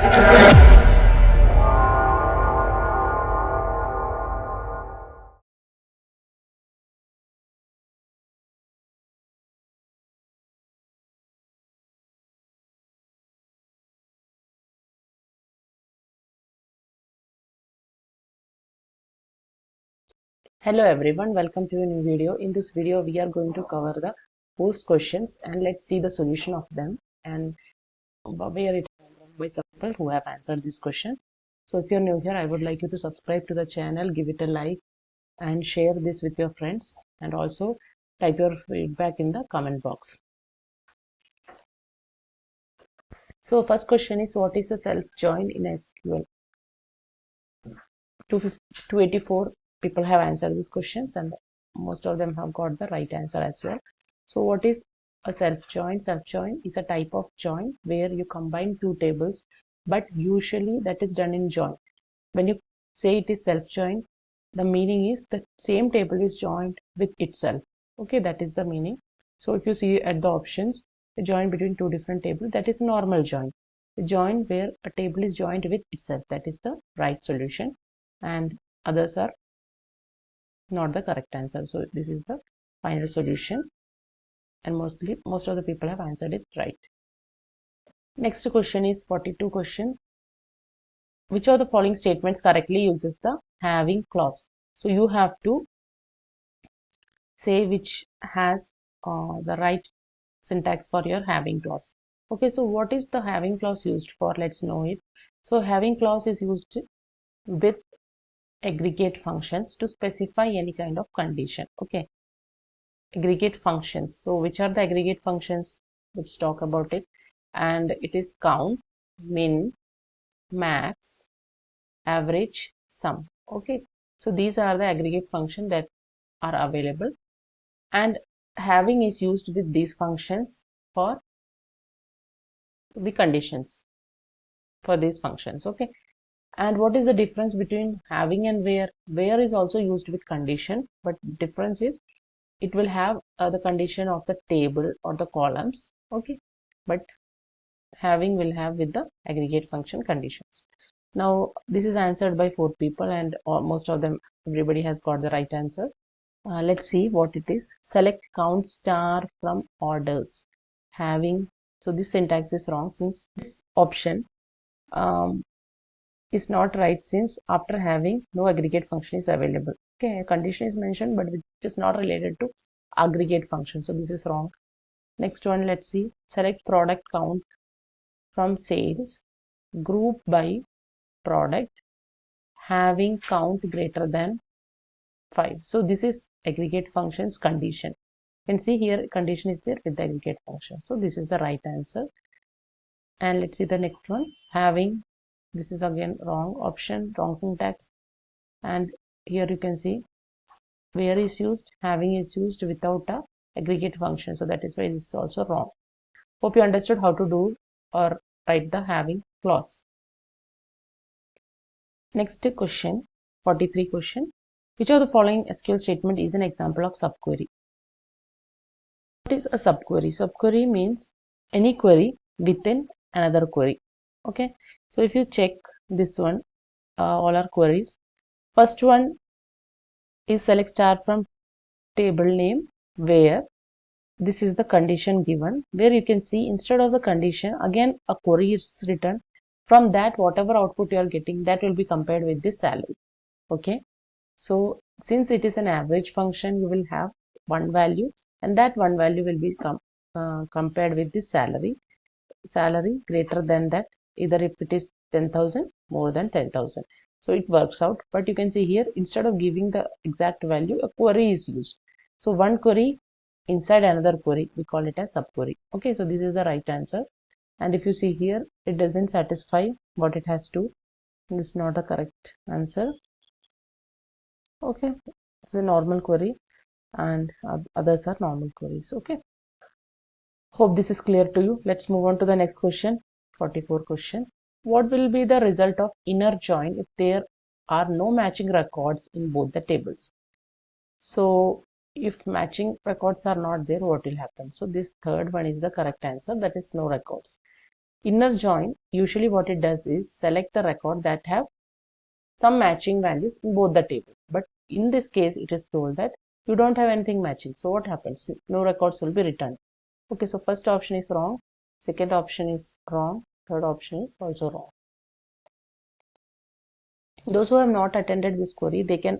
Hello everyone, welcome to a new video. In this video, we are going to cover the post questions and let's see the solution of them and where it by some people who have answered this question. So if you're new here, I would like you to subscribe to the channel, give it a like and share this with your friends and also type your feedback in the comment box. So first question is, what is a self join in SQL? 284 people have answered these questions and most of them have got the right answer as well. So what is a self join? Self join is a type of join where you combine two tables, but usually that is done in join. When you say it is self join, the meaning is the same table is joined with itself. Okay, that is the meaning. So if you see at the options, the join between two different tables, that is normal join. The join where a table is joined with itself, that is the right solution, and others are not the correct answer. So this is the final solution and most of the people have answered it right. Next question is 42 question. Which of the following statements correctly uses the having clause? So you have to say which has the right syntax for your having clause. Okay, so what is the having clause used for? Let's know it. So having clause is used with aggregate functions to specify any kind of condition. Okay, aggregate functions. So which are the aggregate functions? Let's talk about it. And it is count, min, max, average, sum. Okay, so these are the aggregate functions that are available, and having is used with these functions for the conditions for these functions. Okay, and what is the difference between having and where? Where is also used with condition, but difference is it will have the condition of the table or the columns. Okay, but having will have with the aggregate function conditions. Now this is answered by 4 people and most of them, everybody has got the right answer. Let's see what it is. Select count star from orders. Having, so this syntax is wrong since this option is not right, since after having no aggregate function is available. Okay, a condition is mentioned but which is not related to aggregate function, so this is wrong. Next one, let's see. Select product count from sales, group by product, having count greater than 5. So this is aggregate functions condition. You can see here condition is there with the aggregate function. So this is the right answer. And let's see the next one. Having, this is again wrong option, wrong syntax. And here you can see where is used, having is used without a aggregate function. So that is why this is also wrong. Hope you understood how to do or write the having clause. Next question, 43 question. Which of the following SQL statement is an example of subquery? What is a subquery? Subquery means any query within another query. Okay, so if you check this one, all our queries. First one is select star from table name, where this is the condition given, where you can see instead of the condition again a query is written. From that, whatever output you are getting, that will be compared with the salary. Okay, so since it is an average function, you will have one value and that one value will be compared with the salary greater than that, either if it is 10,000 more than 10,000. So it works out, but you can see here instead of giving the exact value, a query is used. So one query inside another query, we call it as subquery. Okay, so this is the right answer. And if you see here, it doesn't satisfy what it has to. This is not a correct answer. Okay, it's a normal query and others are normal queries. Okay, hope this is clear to you. Let's move on to the next question, 44 question. What will be the result of inner join if there are no matching records in both the tables? So if matching records are not there, what will happen? So this third one is the correct answer, that is no records. Inner join, usually what it does is select the record that have some matching values in both the table. But in this case, it is told that you don't have anything matching. So what happens? No records will be returned. Okay, so first option is wrong. Second option is wrong. Third option is also wrong. Those who have not attended this query, they can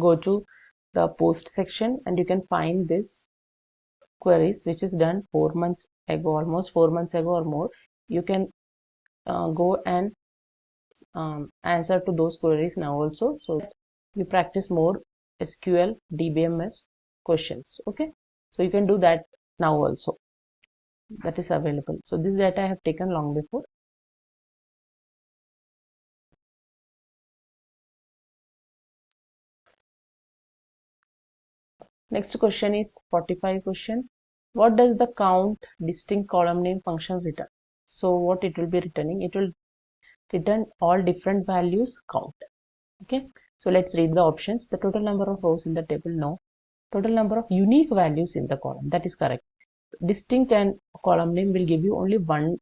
go to the post section and you can find this queries which is done 4 months ago, almost 4 months ago or more. You can go and answer to those queries now also, so that you practice more SQL DBMS questions. Okay, so you can do that now also. That is available. So this data I have taken long before. Next question is 45 question. What does the count distinct column name function return? So what it will be returning? It will return all different values count. Okay, so let's read the options. The total number of rows in the table, no. Total number of unique values in the column, that is correct. Distinct and column name will give you only one,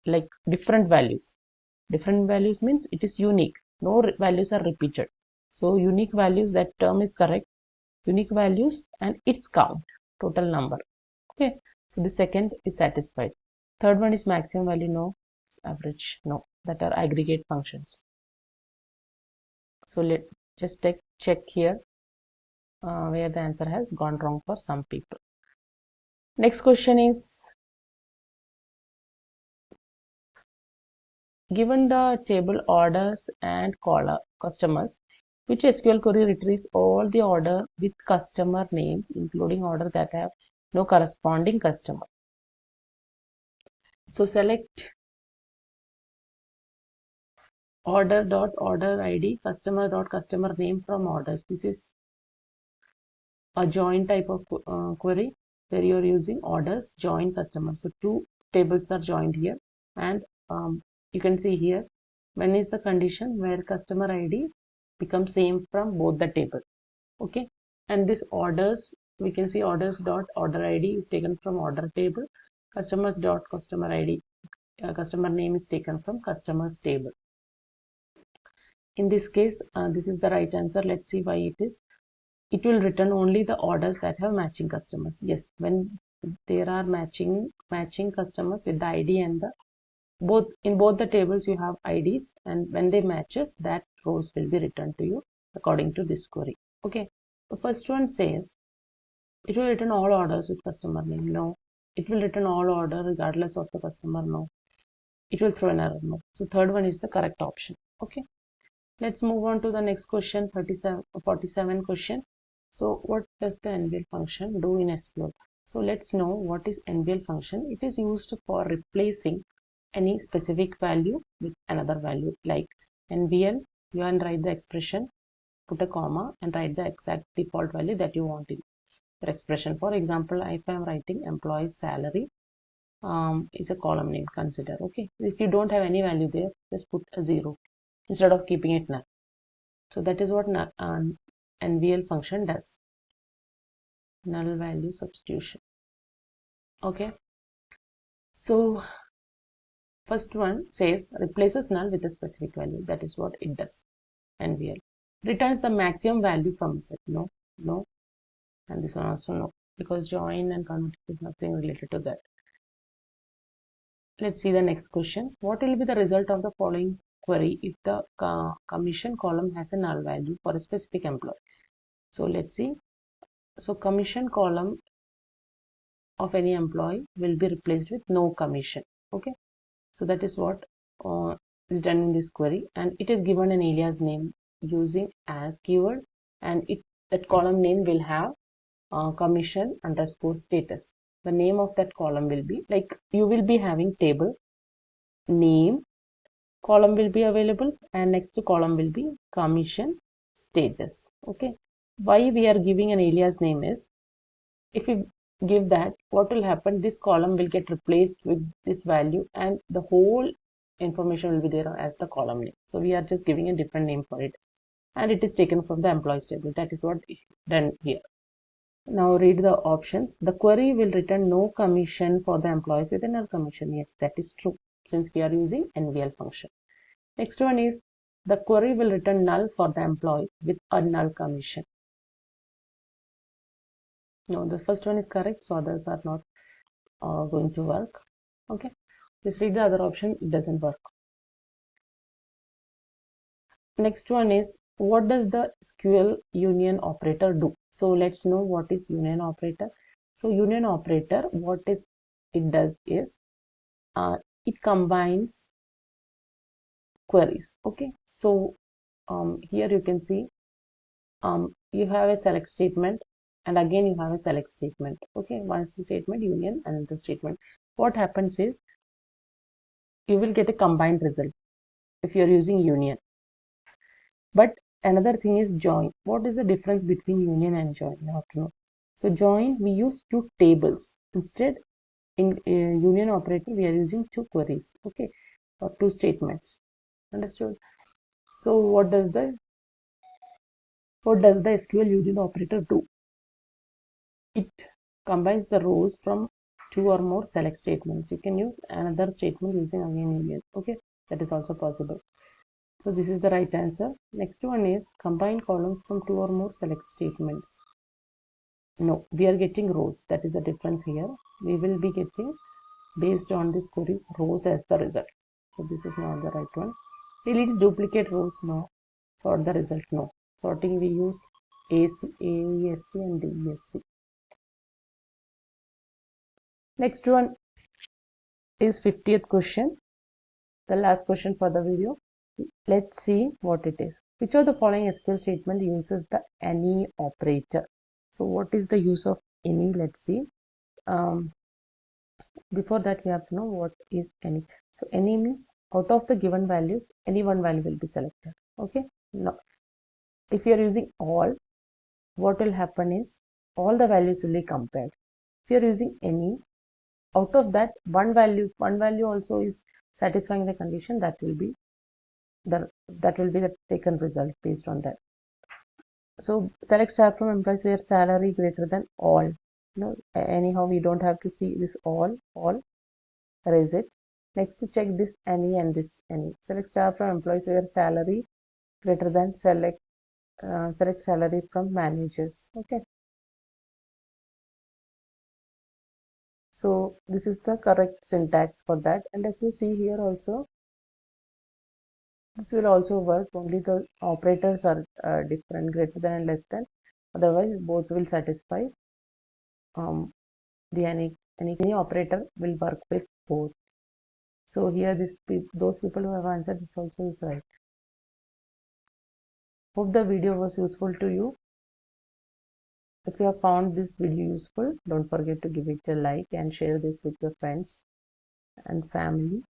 like different values. Different values means it is unique. No values are repeated. So unique values, that term is correct. Unique values and its count, total number. Okay, so the second is satisfied. Third one is maximum value, no. Average, no. That are aggregate functions. So let just check here where the answer has gone wrong for some people. Next question is, given the table orders and customers, which SQL query retrieves all the order with customer names, including order that have no corresponding customer. So select order.order ID, customer.customer name from orders. This is a join type of query where you're using orders, join customer. So two tables are joined here, and you can see here when is the condition where customer ID becomes same from both the table. Okay, and this orders, we can see orders.order ID is taken from order table, customers.customer ID, customer name is taken from customers table. In this case, this is the right answer. Let's see why it is. It will return only the orders that have matching customers. Yes, when there are matching customers with the ID and the in both the tables you have IDs, and when they matches, that rows will be returned to you according to this query. Okay, the first one says it will return all orders with customer name, no. It will return all order regardless of the customer, no. It will throw an error, no. So third one is the correct option. Okay, let's move on to the next question, 47 question. So what does the NVL function do in SQL? So let's know what is NVL function. It is used for replacing any specific value with another value, like NVL, you can write the expression, put a comma and write the exact default value that you want in your expression. For example, if I am writing employee's salary, is a column name, consider. Okay, if you don't have any value there, just put a 0 instead of keeping it null. So that is what NVL function does, null value substitution. Okay, so first one says replaces null with a specific value. That is what it does. NVL returns the maximum value from a set, no, no, and this one also no, because join and convert is nothing related to that. Let's see the next question. What will be the result of the following query if the commission column has a null value for a specific employee? So let's see. So commission column of any employee will be replaced with no commission. Okay, so that is what is done in this query, and it is given an alias name using as keyword, and that column name will have commission underscore status. The name of that column will be, like, you will be having table name column will be available, and next column will be commission status. Okay, why we are giving an alias name is, if we give that, what will happen, this column will get replaced with this value and the whole information will be there as the column name. So we are just giving a different name for it, and it is taken from the employees table. That is what is done here. Now read the options. The query will return no commission for the employees with a null commission. Yes, that is true. since we are using NVL function. Next one is the query will return null for the employee with a null commission. No, the first one is correct, so others are not going to work. Okay, just read the other option, it doesn't work. Next one is, what does the SQL union operator do? So let's know what is union operator. So union operator, what it does is it combines queries. Okay, so here you can see you have a select statement and again you have a select statement. Okay, one statement union and the statement. What happens is you will get a combined result if you are using union. But another thing is join. What is the difference between union and join? You have to know. So join, we use two tables. Instead, in union operator, we are using two queries. Okay, or two statements. Understood? So what does the SQL union operator do? It combines the rows from two or more select statements. You can use another statement using again union. Okay, that is also possible. So this is the right answer. Next one is combine columns from two or more select statements. No, we are getting rows. That is the difference here. We will be getting, based on this queries, rows as the result. So this is not the right one. Deletes duplicate rows. No. For the result. No. Sorting we use AC, AESC and DESC. Next one is 50th question. The last question for the video. Let's see what it is. Which of the following SQL statement uses the any operator? So what is the use of any? Let's see. Before that, we have to know what is any. So any means out of the given values, any one value will be selected. Okay. Now, if you are using all, what will happen is all the values will be compared. If you are using any, out of that one value also is satisfying the condition, that will be the taken result based on that. So select star from employees where salary greater than all. No, anyhow we don't have to see this all, erase it. Next, check this any and this any. Select star from employees where salary greater than select salary from managers. Okay. So this is the correct syntax for that. And if you see here also, this will also work, only the operators are different, greater than and less than. Otherwise, both will satisfy. The any operator will work with both. So here those people who have answered this also is right. Hope the video was useful to you. If you have found this video useful, don't forget to give it a like and share this with your friends and family.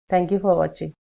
Thank you for watching.